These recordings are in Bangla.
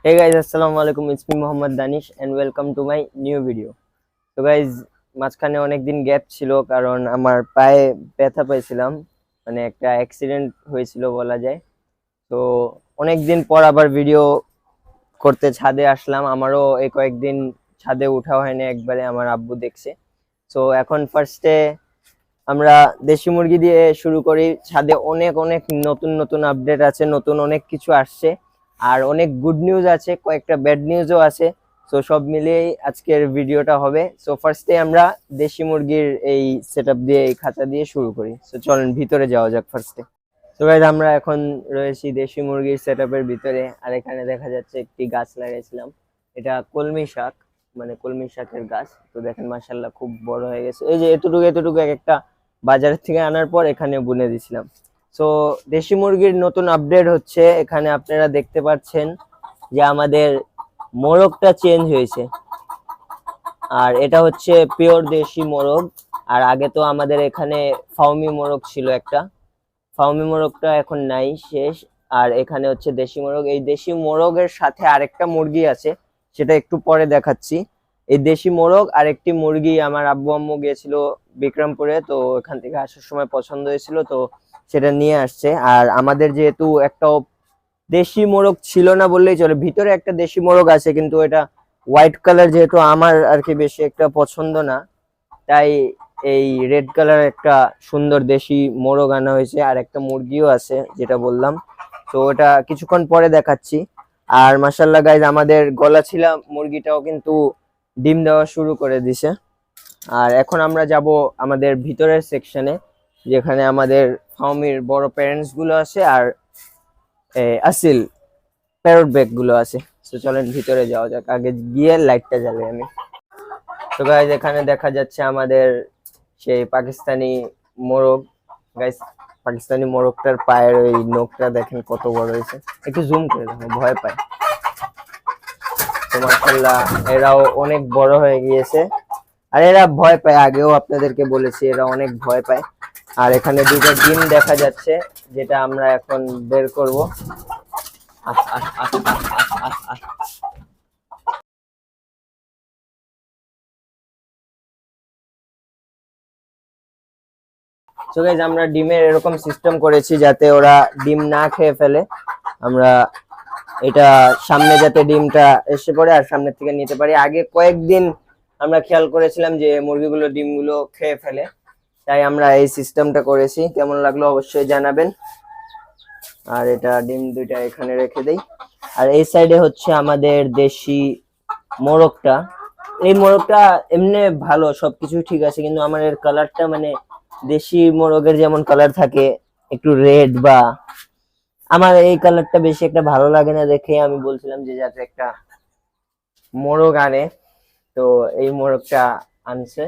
Hey guys, assalamu alaikum. It's me Mohammad Danish and welcome to my new video. তো গাইজ মাঝখানে অনেকদিন গ্যাপ ছিল কারণ আমার পায়ে ব্যথা পাইছিলাম, মানে একটা অ্যাক্সিডেন্ট হয়েছিল বলা যায়। তো অনেকদিন পর আবার ভিডিও করতে ছাদে আসলাম। আমারও এই কয়েকদিন ছাদে উঠা হয়নি একবারে, আমার আব্বু দেখছে। তো এখন ফার্স্টে আমরা দেশি মুরগি দিয়ে শুরু করি। ছাদে অনেক অনেক নতুন নতুন আপডেট আছে, নতুন অনেক কিছু আসছে, আর অনেক গুড নিউজ আছে, কয়েকটা ব্যাড নিউজও আছে। সো সব মিলিয়েই আজকের ভিডিওটা হবে। সো ফার্স্টে আমরা দেশি মুরগির এই সেটআপ দিয়ে, এই খাঁচা দিয়ে শুরু করি। সো চলেন ভিতরে যাওয়া যাক ফার্স্টে। তো গাইজ আমরা এখন রয়েছি দেশি মুরগির সেটআপের ভিতরে, আর এখানে দেখা যাচ্ছে একটি গাছ লাগাইছিলাম। এটা কলমি শাক, মানে কলমি শাকের গাছ। তো দেখেন মাশাআল্লাহ খুব বড় হয়ে গেছে। এই যে এতটুকু এতটুকু এক একটা বাজারের থেকে আনার পর এখানে বুনে দিছিলাম। সো দেশি মুরগির নতুন আপডেট হচ্ছে, এখানে আপনারা দেখতে পাচ্ছেন যে আমাদের মোরগটা চেঞ্জ হয়েছে, আর এটা হচ্ছে পিওর দেশি মোরগ। আর আগে তো আমাদের এখানে ফাউমি মোরগ ছিল একটা, ফাউমি মোরগটা এখন নাই, শেষ। আর এখানে হচ্ছে দেশি মোরগ। এই দেশি মোরগের সাথে আরেকটা মুরগি আছে, সেটা একটু পরে দেখাচ্ছি। এই দেশি মোরগ আর একটি মুরগি আমার আব্বু আম্মু গিয়েছিল বিক্রমপুরে, তো এখান থেকে আসার সময় পছন্দ হয়েছিল, তো সেটা নিয়ে আসছে। আর আমাদের যেহেতু একটাও দেশি মোরগ ছিল না বললেই চলে, ভিতরে একটা দেশি মোরগ আছে কিন্তু এটা হোয়াইট কালার, যেহেতু আমার আর কি বেশি একটা পছন্দ না, তাই এই রেড কালার একটা সুন্দর দেশি মোরগ আনা হয়েছে। আর একটা মুরগিও আছে যেটা বললাম, তো ওটা কিছুক্ষণ পরে দেখাচ্ছি। আর মাশাআল্লাহ গাইজ আমাদের গলাছিলা মুরগিটাও কিন্তু ডিম দেওয়া শুরু করে দিছে। আর এখন আমরা যাব আমাদের ভিতরের সেকশনে, যেখানে আমাদের ফার্মির বড় প্যারেন্টস গুলো আছে আর আসিল প্যারট ব্যাগ গুলো আছে। তো চলেন ভিতরে যাওয়া যাক, আগে গিয়ে লাইটটা জ্বালাই আমি। তো গাইজ এখানে দেখা যাচ্ছে আমাদের সেই পাকিস্তানি মোরগ। গাইজ পাকিস্তানি মোরগটার পায়ের ওই নখটা দেখেন কত বড় হয়েছে, একটু জুম করে দেখো, ভয় পায়। তো মাশাআল্লাহ এরাও অনেক বড় হয়ে গিয়েছে, আর এরা ভয় পায়, আগেও আপনাদেরকে বলেছি এরা অনেক ভয় পায়। আর এখানে দুটো ডিম দেখা যাচ্ছে, যেটা আমরা এখন বের করব। সো গাইস আমরা ডিমের এরকম সিস্টেম করেছি যাতে ওরা ডিম না খেয়ে ফেলে। আমরা এটা সামনে যাতে ডিমটা এসে পড়ে আর সামনে থেকে নিতে পারি। আগে কয়েকদিন আমরা খেয়াল করেছিলাম যে মুরগিগুলো ডিমগুলো খেয়ে ফেলে, তাই আমরা এই সিস্টেমটা করেছি। কেমন লাগলো অবশ্যই জানাবেন। আর এটা ডিম দুইটা এখানে রেখে দেই। আর এই সাইডে হচ্ছে আমাদের দেশি মোরগটা। এই মোরগটা এমনি ভালো, সবকিছু ঠিক আছে, কিন্তু আমার এর কালারটা, মানে দেশি মোরগের যেমন কালার থাকে একটু রেড, বা আমার এই কালারটা বেশি একটা ভালো লাগে না, দেখে আমি বলছিলাম যে যাতে একটা মোরগ আনে। তো এই মোরগটা আনছে।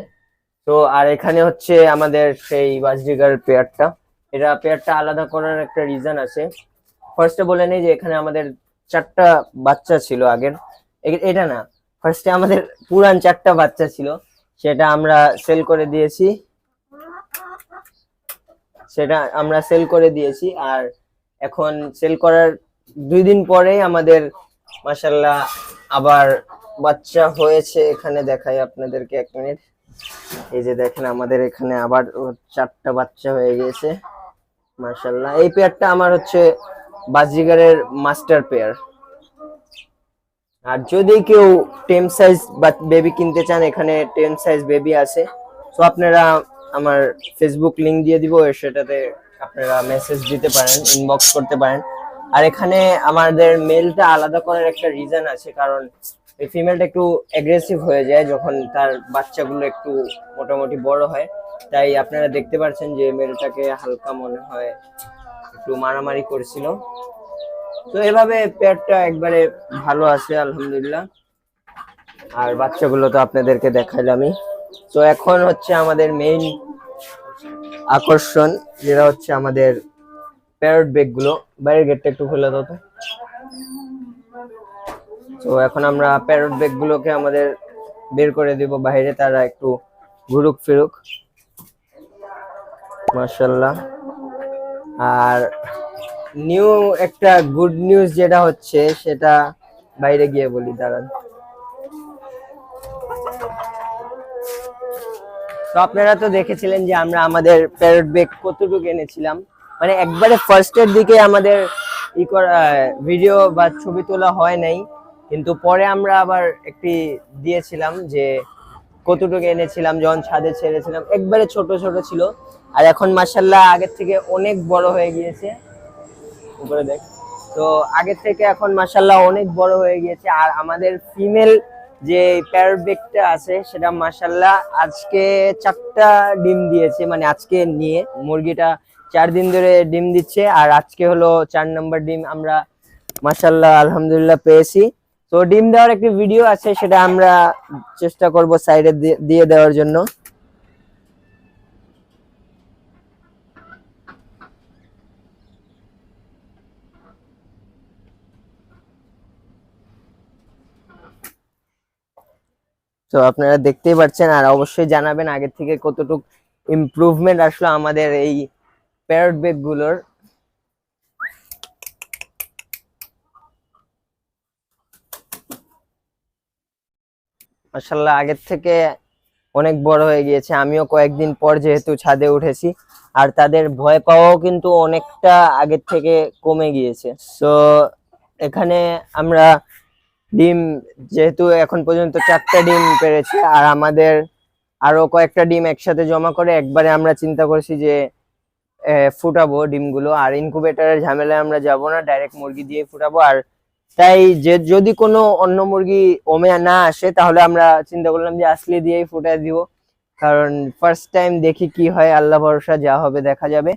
তো আর এখানে হচ্ছে আমাদের সেই বাজরিগার পেয়ারটা। এটা পেয়ারটা আলাদা করার একটা রিজন আছে। ফার্স্টে বলে নেই যে এখানে আমাদের 4টা বাচ্চা ছিল আগের, এটা না, ফার্স্টে আমাদের পুরান 4টা বাচ্চা ছিল, সেটা আমরা সেল করে দিয়েছি। আর এখন সেল করার 2 দিন পরেই আমাদের মাশাআল্লাহ আবার বাচ্চা হয়েছে। এখানে দেখাই আপনাদেরকে, 1 মিনিট। এই যে দেখেন আমাদের এখানে আবার 4টা বাচ্চা হয়ে গেছে মাশাআল্লাহ। এই পেয়ারটা আমার হচ্ছে বাজরিগারের মাস্টার পেয়ার। আর যদি কেউ টেম সাইজ বেবি কিনতে চান, এখানে টেম সাইজ বেবি আছে। তো আপনারা আমার ফেসবুক লিংক দিয়ে দিব, সেটাতে আপনারা মেসেজ দিতে পারেন, ইনবক্স করতে পারেন। আর এখানে আমাদের মেলটা আলাদা করার একটা রিজন আছে, কারণ এই ফিমেলটা একটু অ্যাগ্রেসিভ হয়ে যায় যখন তার বাচ্চাগুলো একটু মোটামুটি বড় হয়। তাই আপনারা দেখতে পাচ্ছেন যে মেলটাকে হালকা মনে হয় একটু মারামারি করছিল। তো এভাবে পেয়ারটা একবারে ভালো আছে আলহামদুলিল্লাহ। আর বাচ্চাগুলো তো আপনাদেরকে দেখাইলামই। তো এখন হচ্ছে আমাদের মেইন আকর্ষণ, যেটা হচ্ছে আমাদের প্যারট বেগ গুলো। বাইরের গেটটা একটু খুলে দাও তো। তো এখন আমরা প্যারট বেগ গুলোকে আমাদের বের করে দিব বাইরে, তারা একটু ঘুরুক ফিরুক মাশাআল্লাহ। আর নিউ একটা গুড নিউজ যেটা হচ্ছে, সেটা বাইরে গিয়ে বলি, দাঁড়ান। তো আপনারা তো দেখেছিলেন যে আমরা আমাদের প্যারট বেগ কতটুকু এনেছিলাম, মানে একবারে ফার্স্টের দিকে আমাদের ই করা ভিডিও বা ছবি তোলা হয় নাই, কিন্তু পরে আমরা আবার একটি দিয়েছিলাম যে কতটুকু এনেছিলাম যখন ছাদে ছেড়েছিলাম, একবারে ছোট ছোট ছিল। আর এখন মাশাআল্লাহ আগের থেকে অনেক বড় হয়ে গিয়েছে, উপরে দেখ। তো আগের থেকে এখন মাশাআল্লাহ অনেক বড় হয়ে গিয়েছে। আর আমাদের ফিমেল যে প্যারট বেগটা আছে সেটা মাশাআল্লাহ আজকে 4টা ডিম দিয়েছে, মানে আজকে নিয়ে মুরগিটা 4 দিন ধরে ডিম দিচ্ছে, আর আজকে হলো 4 নম্বর ডিম আমরা মাশাআল্লাহ আলহামদুলিল্লাহ পেয়েছি। তো ডিম দেওয়ার একটি ভিডিও আছে, সেটা আমরা চেষ্টা করব সাইডে দিয়ে দেওয়ার জন্য। তো আপনারা দেখতেই পাচ্ছেন, আর অবশ্যই জানাবেন আগের থেকে কতটুকু ইমপ্রুভমেন্ট আসলো আমাদের এই প্যারট বেগ গুলোর। মাশাআল্লাহ আগের থেকে অনেক বড় হয়ে গিয়েছে। আমিও কয়েকদিন পর যেহেতু ছাদে উঠেছি, আর তাদের ভয় পাওয়াও কিন্তু অনেকটা আগের থেকে কমে গিয়েছে। তো এখানে আমরা ডিম যেহেতু এখন পর্যন্ত 4টা ডিম পেরেছে, আর আমাদের আরো কয়েকটা ডিম একসাথে জমা করে একবারে আমরা চিন্তা করছি যে ফুটাবো ডিমগুলো। আর ইনকুবেটরের ঝামেলায় আমরা যাব না, ডাইরেক্ট মুরগি দিয়ে ফুটাবো। আর তাই যে যদি কোনো অন্য মুরগি ওমে না আসে, তাহলে আমরা চিন্তা করলাম যে আসলে দিয়েই ফুটাই দিব, কারণ ফার্স্ট টাইম দেখি কি হয়, আল্লাহ ভরসা, যা হবে দেখা যাবে।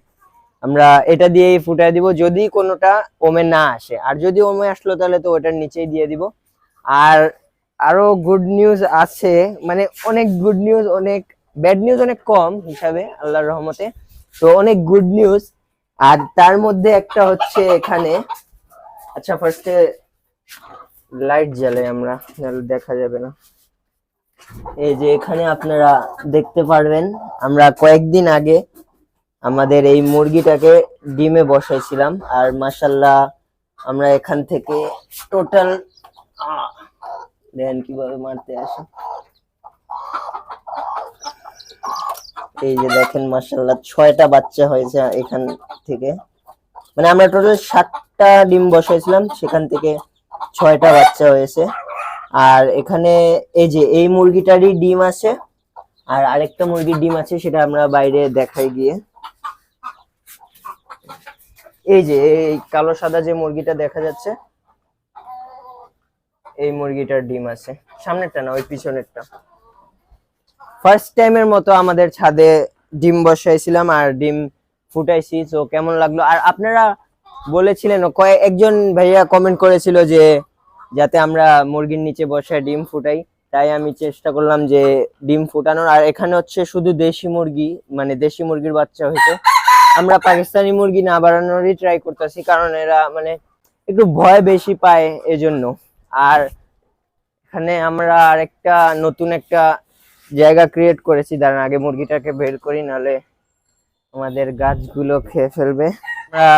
আমরা এটা দিয়েই ফুটাই দিব যদি কোনোটা ওমে না আসে, আর যদি ওমে আসলো তাহলে তো ওটার নিচেই দিয়ে দিব। আর আরো গুড নিউজ আছে, মানে অনেক গুড নিউজ, অনেক ব্যাড নিউজ অনেক কম হিসাবে আল্লাহর রহমতে। তো অনেক গুড নিউজ, আর তার মধ্যে একটা হচ্ছে এখানে, আচ্ছা ফার্স্টে লাইট জ্বালাই আমরা, নাহলে দেখা যাবে না। এই যে এখানে আপনারা দেখতে পারবেন, আমরা কয়েকদিন আগে আমাদের এই মুরগিটাকে ডিমে বসাইছিলাম, আর মাশাআল্লাহ আমরা এখান থেকে টোটাল দেখেন কিভাবে মারতে আসে, এই যে দেখেন মাশাআল্লাহ 6টা বাচ্চা হয়েছে এখান থেকে, মানে আমরা টোটাল 7টা ডিম বসাইছিলাম, সেখান থেকে 6টা বাচ্চা হয়েছে। আর এখানে এই যে এই মুরগিটারই ডিম আছে, আর আরেকটা মুরগির ডিম আছে, সেটা আমরা বাইরে দেখাই গিয়ে। এই যে এই কালো সাদা যে মুরগিটা দেখা যাচ্ছে, এই মুরগিটার ডিম আছে, সামনেরটা না, ওই পিছনেরটা। ফার্স্ট টাইমের মতো আমাদের ছাদে ডিম বসাইছিলাম আর ডিম ফুটাইছি। তো কেমন লাগলো? আর আপনারা বলেছিলেন, একজন ভাইয়া কমেন্ট করেছিল যে যাতে আমরা মুরগির নিচে বসে ডিম ফুটাই, তাই আমি চেষ্টা করলাম যে ডিম ফুটানোর। আর এখানে হচ্ছে শুধু দেশি মুরগি, মানে দেশি মুরগির বাচ্চা হয়েছে। আমরা পাকিস্তানি মুরগি না বাড়ানোরই ট্রাই করতেছি, কারণ এরা মানে একটু ভয় বেশি পায় এজন্য। আর এখানে আমরা আরেকটা নতুন একটা জায়গা ক্রিয়েট করেছি, দাঁড়ান আগে মুরগিটাকে বের করি, নাহলে আমাদের গাছগুলো খেয়ে ফেলবে। আমরা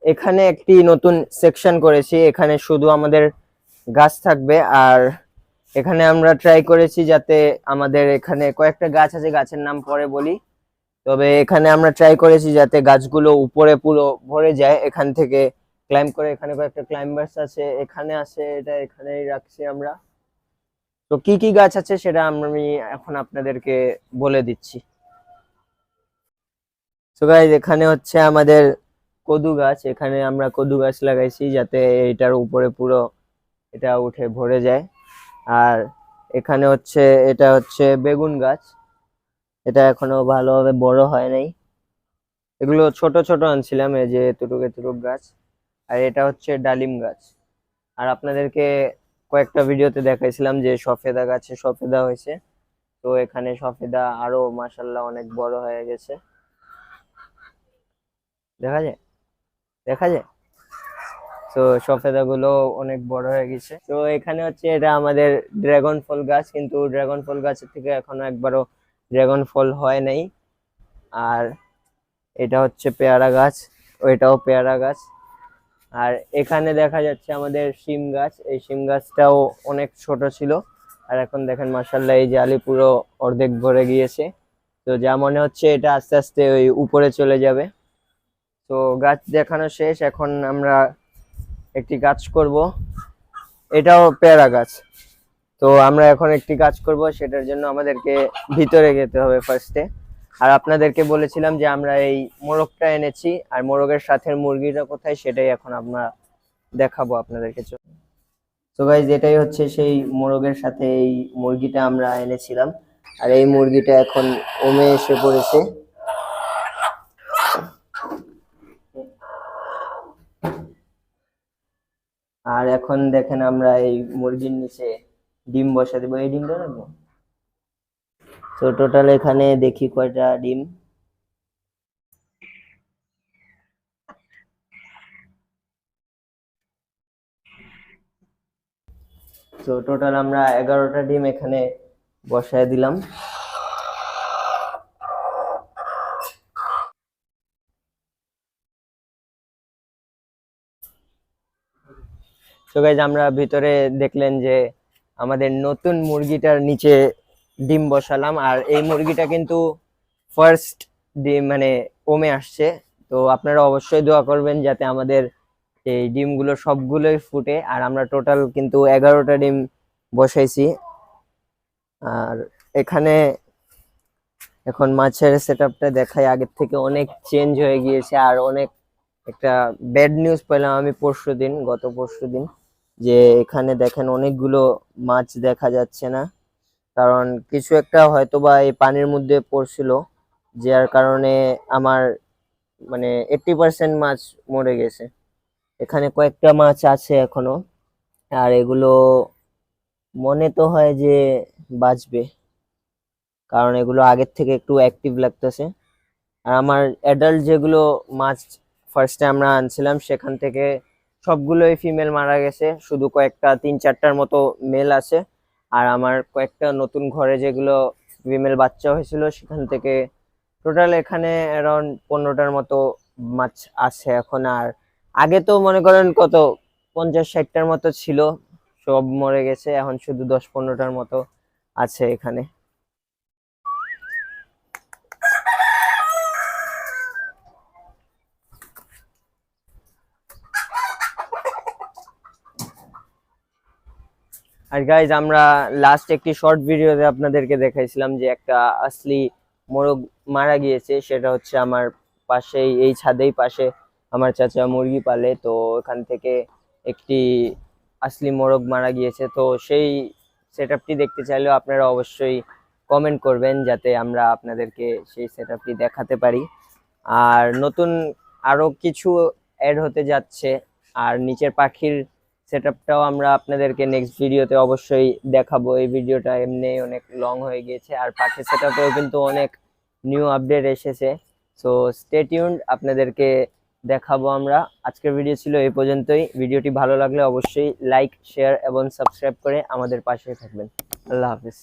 এখানে একটি নতুন সেকশন করেছি, এখানে শুধু আমাদের গাছ থাকবে। আর এখানে আমরা ট্রাই করেছি যাতে আমাদের এখানে কয়েকটা গাছ আছে, গাছের নাম পরে বলি, তবে এখানে আমরা ট্রাই করেছি যাতে গাছগুলো উপরে পুরো ভরে যায়, এখান থেকে ক্লাইম্ব করে। এখানে কয়েকটা ক্লাইম্বার্স আছে, এখানে আছে, এটা এখানেই রাখছি আমরা। তো কি কি গাছ আছে সেটা আমি এখন আপনাদেরকে বলে দিচ্ছি। তো গাইস এখানে হচ্ছে আমাদের কদু গাছ, এখানে আমরা কদু গাছ লাগাইছি যাতে এটার উপরে পুরো এটা উঠে ভরে যায়। আর এখানে হচ্ছে এটা হচ্ছে বেগুন গাছ, এটা এখনো ভালোভাবে বড় হয় নাই, এগুলো ছোট ছোট আনছিলাম, এই যে এতটুক এতটুক গাছ। আর এটা হচ্ছে ডালিম গাছ। আর আপনাদেরকে কয়েকটা ভিডিওতে দেখাইছিলাম যে সফেদা গাছে সফেদা হয়েছে, তো এখানে সফেদা আরো মাশাআল্লাহ অনেক বড় হয়ে গেছে, দেখা যায়, দেখা যায়। তো সফেদা গুলো অনেক বড় হয়ে গেছে। তো এখানে হচ্ছে এটা আমাদের ড্রাগন ফল গাছ, কিন্তু ড্রাগন ফল গাছের থেকে এখনো একবারও ড্রাগন ফল হয় নাই। আর এটা হচ্ছে পেয়ারা গাছ, ওইটাও পেয়ারা গাছ। আর এখানে দেখা যাচ্ছে আমাদের শিম গাছ, এই শিম গাছটাও অনেক ছোট ছিল, আর এখন দেখেন মাশাআল্লাহ এই জালি পুরো অর্ধেক ভরে গিয়েছে। তো যা মনে হচ্ছে এটা আস্তে আস্তে ওই উপরে চলে যাবে। তো গাছ দেখানো শেষ, এখন আমরা একটি গাছ করব, এটাও পেয়ারা গাছ। তো আমরা এখন একটি কাজ করব, সেটার জন্য আমাদেরকে ভিতরে যেতে হবে ফার্স্টে। আর আপনাদেরকে বলেছিলাম যে আমরা এই মোরগটা এনেছি, আর মোরগের সাথে মুরগিটা কোথায় সেটাই এখন আমরা দেখাবো আপনাদেরকে। তো গাইজ এটাই হচ্ছে সেই মোরগের সাথে এই মুরগিটা আমরা এনেছিলাম, আর এই মুরগিটা এখন ওমে এসে পড়েছে। আর এখন দেখেন আমরা এই মুরগির নিচে ডিম বসা দেবো, এই ডিমটা রাখবো। তো টোটাল এখানে দেখি কয়টা ডিম। তো টোটাল আমরা 11টা ডিম এখানে বসায় দিলাম। তো গাইজ আমরা ভিতরে দেখলেন যে আমাদের নতুন মুরগিটার নিচে ডিম বসালাম, আর এই মুরগিটা কিন্তু ফার্স্ট ডিম মানে ওমে আসছে। তো আপনারা অবশ্যই দোয়া করবেন যাতে আমাদের এই ডিমগুলো সবগুলোই ফুটে। আর আমরা টোটাল কিন্তু 11টা ডিম বসাইছি। আর এখানে এখন মাছের সেটআপটা দেখাই, আগের থেকে অনেক চেঞ্জ হয়ে গিয়েছে। আর অনেক একটা ব্যাড নিউজ পেলাম আমি গত পরশুদিন, যে এখানে দেখেন অনেকগুলো মাছ দেখা যাচ্ছে না। কারণ কিছু একটা হয়তোবা এই পানির মধ্যে পড়ছিল, যার কারণে আমার মানে 80% মাছ মরে গেছে। এখানে কয়েকটা মাছ আছে এখনো, আর এগুলো মনে তো হয় যে বাঁচবে, কারণ এগুলো আগের থেকে একটু অ্যাক্টিভ লাগতেছে। আর আমার অ্যাডাল্ট যেগুলো মাছ ফার্স্টে আমরা আনছিলাম সেখান থেকে সবগুলোই ফিমেল মারা গেছে, শুধু কয়েকটা 3-4টার মতো মেল আছে। আর আমার কয়েকটা নতুন ঘরে যেগুলো ফিমেল বাচ্চা হয়েছিল সেখান থেকে টোটাল এখানে অ্যারাউন্ড 15টার মতো মাছ আছে এখন। আর আগে তো মনে করেন কত 50-60টার মতো ছিল, সব মরে গেছে, এখন শুধু 10-15টার মতো আছে এখানে। আর গাইজ আমরা লাস্ট একটি শর্ট ভিডিওতে আপনাদেরকে দেখাইছিলাম যে একটা আসলি মোরগ মারা গিয়েছে, সেটা হচ্ছে আমার পাশেই এই ছাদেই পাশে আমার চাচা মুরগি পালে, তো ওখান থেকে একটি আসলি মোরগ মারা গিয়েছে। তো সেই সেটআপটি দেখতে চাইলেও আপনারা অবশ্যই কমেন্ট করবেন যাতে আমরা আপনাদেরকে সেই সেটআপটি দেখাতে পারি। আর নতুন আরো কিছু অ্যাড হতে যাচ্ছে, আর নিচের পাখির সেটআপটাও আমরা আপনাদেরকে নেক্সট ভিডিওতে অবশ্যই দেখাবো। এই ভিডিওটা এমনি অনেক লং হয়ে গিয়েছে, আর পাখির সেটআপেও কিন্তু অনেক নিউ আপডেট এসেছে। সো স্টে টিউনড, আপনাদেরকে দেখাবো আমরা। আজকের ভিডিও ছিল এই পর্যন্তই। ভিডিওটি ভালো লাগলে অবশ্যই লাইক, শেয়ার এবং সাবস্ক্রাইব করে আমাদের পাশে থাকবেন। আল্লাহ হাফিজ।